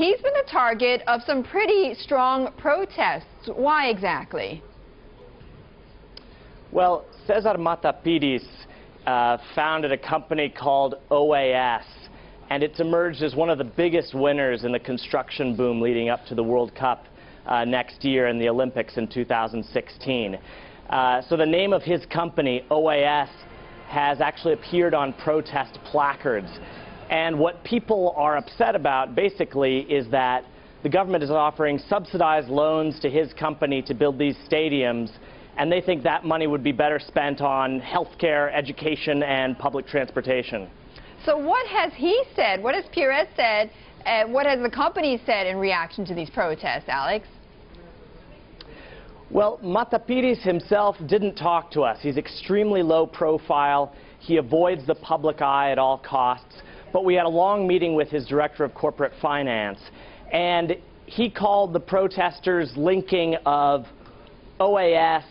he's been the target of some pretty strong protests. Why exactly? Well, Cesar Mata Pires founded a company called OAS, and it's emerged as one of the biggest winners in the construction boom leading up to the World Cup next year and the Olympics in 2016. So the name of his company, OAS, has actually appeared on protest placards. And what people are upset about, basically, is that the government is offering subsidized loans to his company to build these stadiums, and they think that money would be better spent on healthcare, education, and public transportation. So what has he said? What has Pires said? What has the company said in reaction to these protests, Alex? Well, Mata Pires himself didn't talk to us. He's extremely low profile. He avoids the public eye at all costs. But we had a long meeting with his director of corporate finance, and he called the protesters' linking of OAS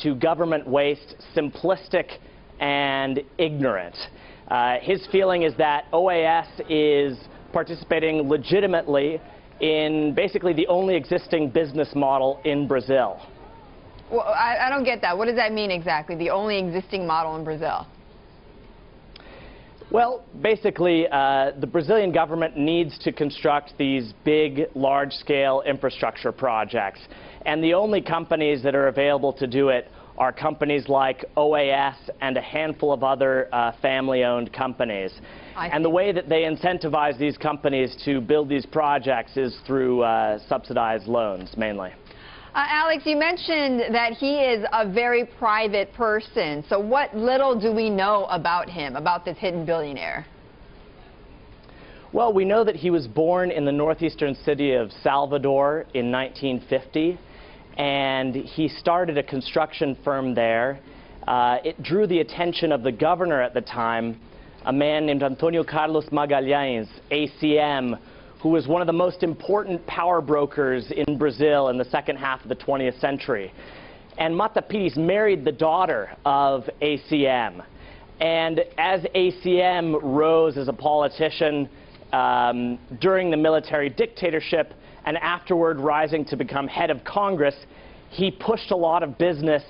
to government waste simplistic and ignorant. His feeling is that OAS is participating legitimately in basically the only existing business model in Brazil. Well, I don't get that. What does that mean exactly, the only existing model in Brazil? Well, basically, the Brazilian government needs to construct these big, large-scale infrastructure projects. And the only companies that are available to do it are companies like OAS and a handful of other family-owned companies. And the way that they incentivize these companies to build these projects is through subsidized loans, mainly. Alex, you mentioned that he is a very private person. So what little do we know about him, about this hidden billionaire? Well, we know that he was born in the northeastern city of Salvador in 1950, and he started a construction firm there. It drew the attention of the governor at the time, a man named Antônio Carlos Magalhães, ACM, who was one of the most important power brokers in Brazil in the second half of the 20th century. And Mata Pires married the daughter of ACM. And as ACM rose as a politician during the military dictatorship and afterward rising to become head of Congress, he pushed a lot of business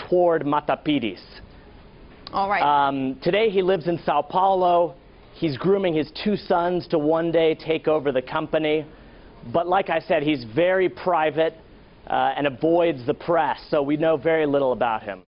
toward Mata Pires. All right. Today he lives in Sao Paulo. He's grooming his two sons to one day take over the company. But like I said, he's very private and avoids the press, so we know very little about him.